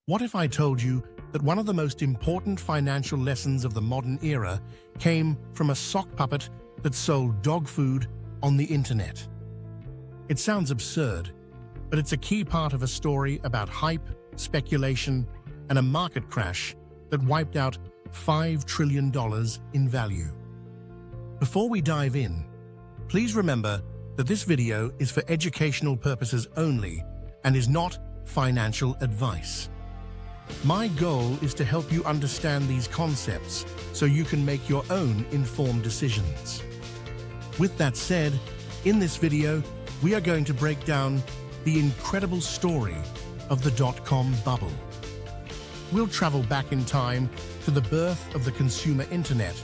What if I told you that one of the most important financial lessons of the modern era came from a sock puppet that sold dog food on the internet? It sounds absurd, but it's a key part of a story about hype, speculation, and a market crash that wiped out $5 trillion in value. Before we dive in, please remember that this video is for educational purposes only and is not financial advice. My goal is to help you understand these concepts so you can make your own informed decisions. With that said, in this video, we are going to break down the incredible story of the dot-com bubble. We'll travel back in time to the birth of the consumer internet,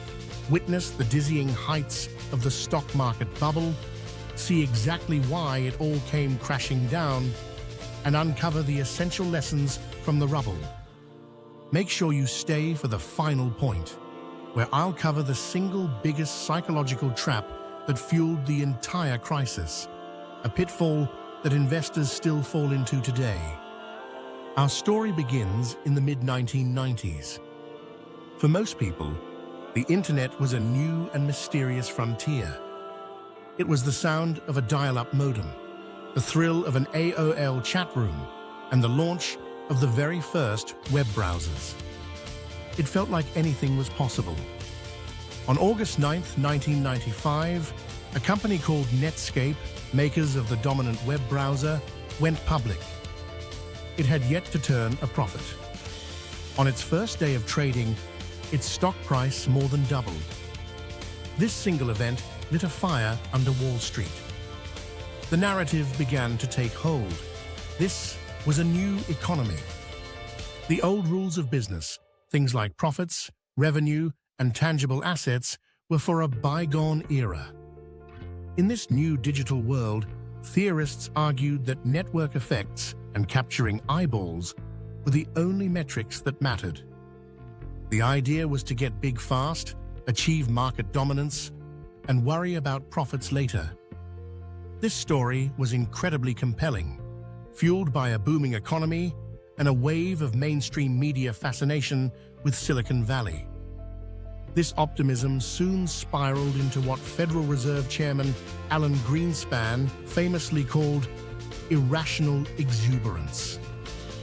witness the dizzying heights of the stock market bubble, see exactly why it all came crashing down, and uncover the essential lessons from the rubble. Make sure you stay for the final point, where I'll cover the single biggest psychological trap that fueled the entire crisis, a pitfall that investors still fall into today. Our story begins in the mid-1990s. For most people, the internet was a new and mysterious frontier. It was the sound of a dial-up modem, the thrill of an AOL chat room, and the launch of the very first web browsers. It felt like anything was possible. On August 9th, 1995, a company called Netscape, makers of the dominant web browser, went public. It had yet to turn a profit. On its first day of trading, its stock price more than doubled. This single event lit a fire under Wall Street. The narrative began to take hold. This was a new economy. The old rules of business, things like profits, revenue, and tangible assets, were for a bygone era. In this new digital world, theorists argued that network effects and capturing eyeballs were the only metrics that mattered. The idea was to get big fast, achieve market dominance, and worry about profits later. This story was incredibly compelling, fueled by a booming economy and a wave of mainstream media fascination with Silicon Valley. This optimism soon spiraled into what Federal Reserve Chairman Alan Greenspan famously called irrational exuberance.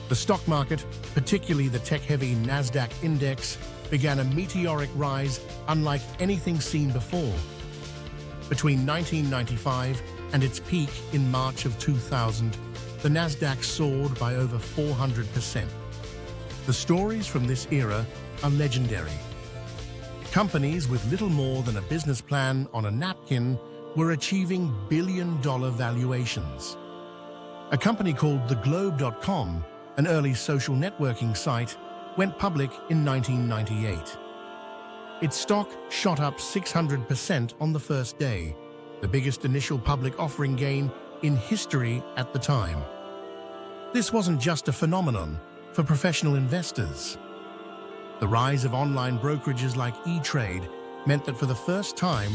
The stock market, particularly the tech-heavy NASDAQ index, began a meteoric rise unlike anything seen before. Between 1995 and its peak in March of 2000, the NASDAQ soared by over 400%. The stories from this era are legendary. Companies with little more than a business plan on a napkin were achieving billion-dollar valuations. A company called theglobe.com, an early social networking site, went public in 1998. Its stock shot up 600% on the first day, the biggest initial public offering gain in history at the time. This wasn't just a phenomenon for professional investors. The rise of online brokerages like E-Trade meant that for the first time,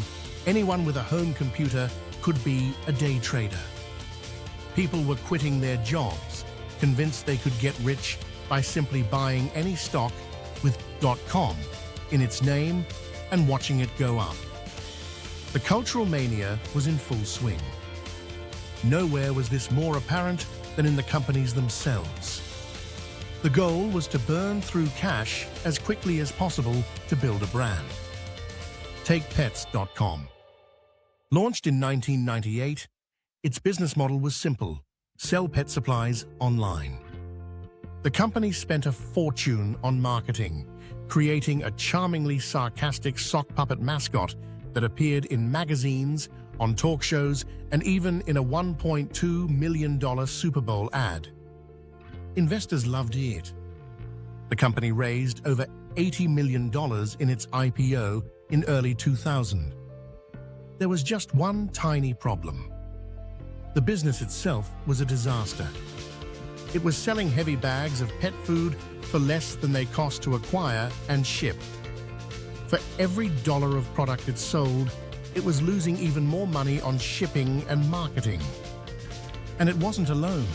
anyone with a home computer could be a day trader. People were quitting their jobs, convinced they could get rich by simply buying any stock with .com in its name and watching it go up. The cultural mania was in full swing. Nowhere was this more apparent than in the companies themselves. The goal was to burn through cash as quickly as possible to build a brand. Take Pets.com. Launched in 1998, its business model was simple: sell pet supplies online. The company spent a fortune on marketing, creating a charmingly sarcastic sock puppet mascot that appeared in magazines, on talk shows, and even in a $1.2 million Super Bowl ad. Investors loved it. The company raised over $80 million in its IPO in early 2000. There was just one tiny problem. The business itself was a disaster. It was selling heavy bags of pet food for less than they cost to acquire and ship. For every dollar of product it sold, it was losing even more money on shipping and marketing. And it wasn't alone.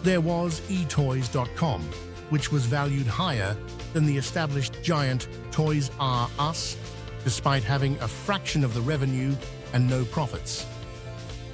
There was eToys.com, which was valued higher than the established giant Toys R Us, despite having a fraction of the revenue and no profits.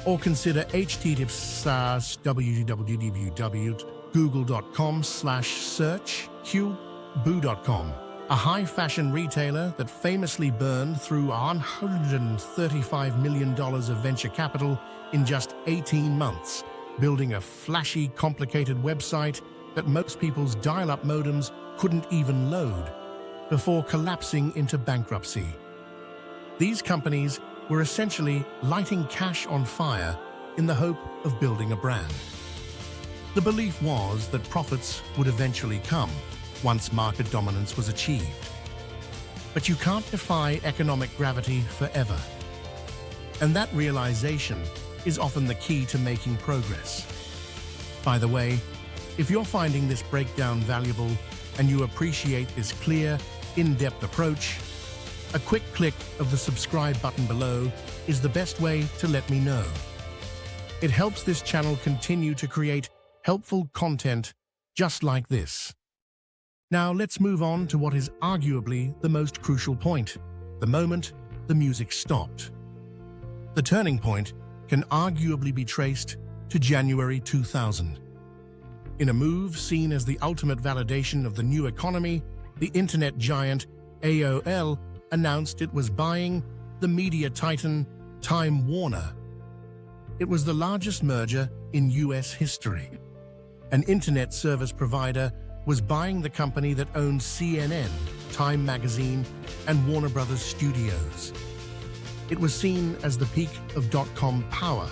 Or consider https://google.com/search-boo.com, a high-fashion retailer that famously burned through $135 million of venture capital in just 18 months, building a flashy, complicated website that most people's dial-up modems couldn't even load, before collapsing into bankruptcy. These companies were essentially lighting cash on fire in the hope of building a brand. The belief was that profits would eventually come once market dominance was achieved. But you can't defy economic gravity forever. And that realization is often the key to making progress. By the way, if you're finding this breakdown valuable and you appreciate this clear, in-depth approach, a quick click of the subscribe button below is the best way to let me know. It helps this channel continue to create helpful content just like this. Now let's move on to what is arguably the most crucial point, the moment the music stopped. The turning point can arguably be traced to January 2000. In a move seen as the ultimate validation of the new economy, the internet giant AOL announced it was buying the media titan Time Warner. It was the largest merger in US history. An internet service provider was buying the company that owned CNN, Time Magazine, and Warner Brothers Studios. It was seen as the peak of dot-com power,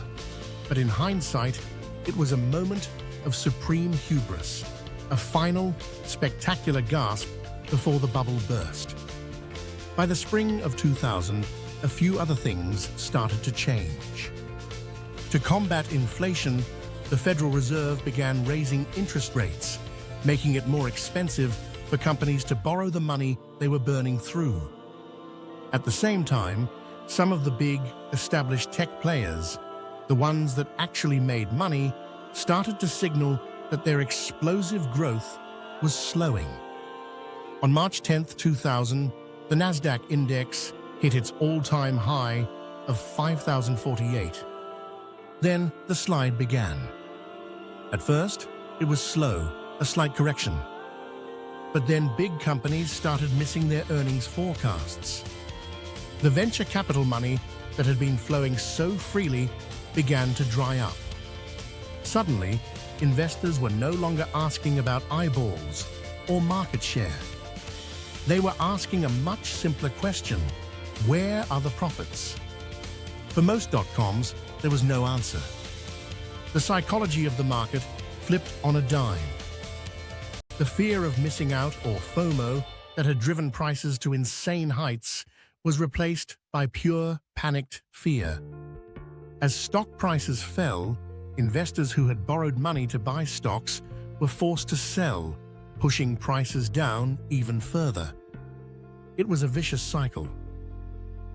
but in hindsight, it was a moment of supreme hubris, a final, spectacular gasp before the bubble burst. By the spring of 2000, a few other things started to change. To combat inflation, the Federal Reserve began raising interest rates, making it more expensive for companies to borrow the money they were burning through. At the same time, some of the big, established tech players, the ones that actually made money, started to signal that their explosive growth was slowing. On March 10, 2000, the Nasdaq index hit its all-time high of 5,048. Then the slide began. At first, it was slow, a slight correction. But then big companies started missing their earnings forecasts. The venture capital money that had been flowing so freely began to dry up. Suddenly, investors were no longer asking about eyeballs or market share. They were asking a much simpler question: where are the profits? For most dot-coms, there was no answer. The psychology of the market flipped on a dime. The fear of missing out, or FOMO, that had driven prices to insane heights was replaced by pure, panicked fear. As stock prices fell, investors who had borrowed money to buy stocks were forced to sell, pushing prices down even further. It was a vicious cycle.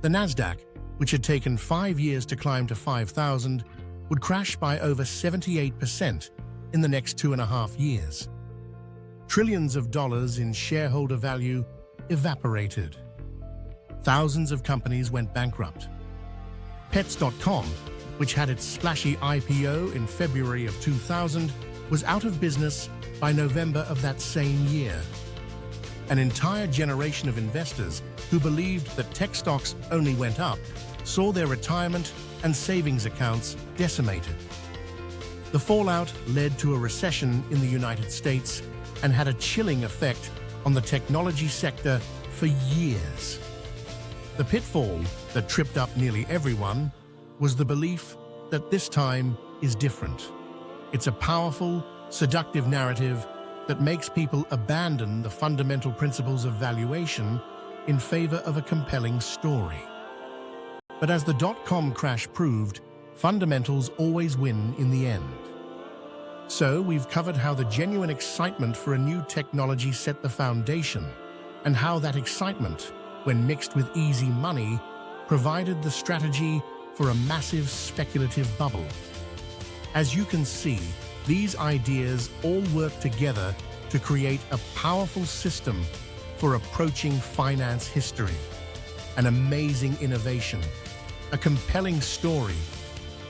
The Nasdaq, which had taken 5 years to climb to 5,000, would crash by over 78% in the next 2.5 years. Trillions of dollars in shareholder value evaporated. Thousands of companies went bankrupt. Pets.com, which had its splashy IPO in February of 2000, was out of business by November of that same year. An entire generation of investors who believed that tech stocks only went up saw their retirement and savings accounts decimated. The fallout led to a recession in the United States and had a chilling effect on the technology sector for years. The pitfall that tripped up nearly everyone was the belief that this time is different. It's a powerful, seductive narrative that makes people abandon the fundamental principles of valuation in favor of a compelling story. But as the dot-com crash proved, fundamentals always win in the end. So we've covered how the genuine excitement for a new technology set the foundation, and how that excitement, when mixed with easy money, provided the strategy for a massive speculative bubble. As you can see, these ideas all work together to create a powerful system for approaching finance history. An amazing innovation, a compelling story,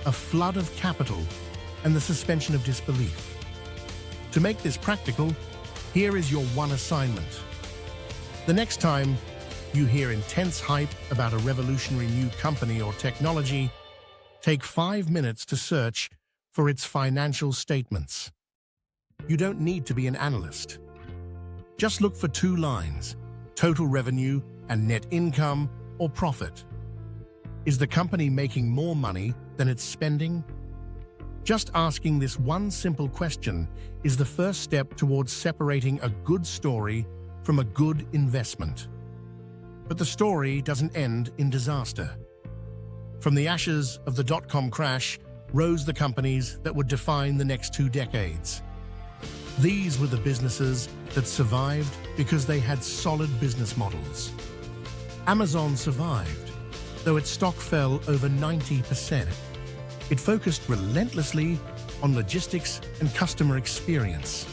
a flood of capital, and the suspension of disbelief. To make this practical, here is your one assignment. The next time you hear intense hype about a revolutionary new company or technology, take 5 minutes to search for its financial statements. You don't need to be an analyst. Just look for 2 lines: total revenue and net income or profit. Is the company making more money than it's spending? Just asking this one simple question is the first step towards separating a good story from a good investment. But the story doesn't end in disaster. From the ashes of the dot-com crash rose the companies that would define the next 2 decades. These were the businesses that survived because they had solid business models. Amazon survived, though its stock fell over 90%. It focused relentlessly on logistics and customer experience.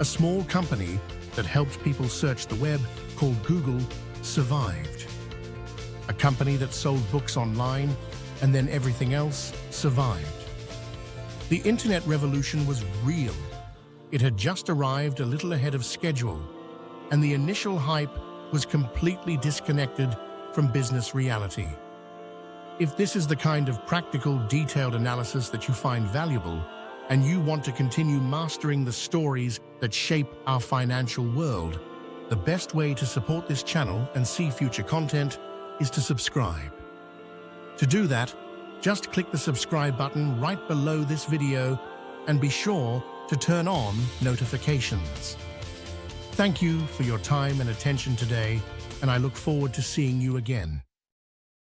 A small company that helped people search the web, called Google, survived. A company that sold books online and then everything else survived. The internet revolution was real. It had just arrived a little ahead of schedule, and the initial hype was completely disconnected from business reality. If this is the kind of practical, detailed analysis that you find valuable, and you want to continue mastering the stories that shape our financial world, the best way to support this channel and see future content is to subscribe. To do that, just click the subscribe button right below this video and be sure to turn on notifications. Thank you for your time and attention today, and I look forward to seeing you again.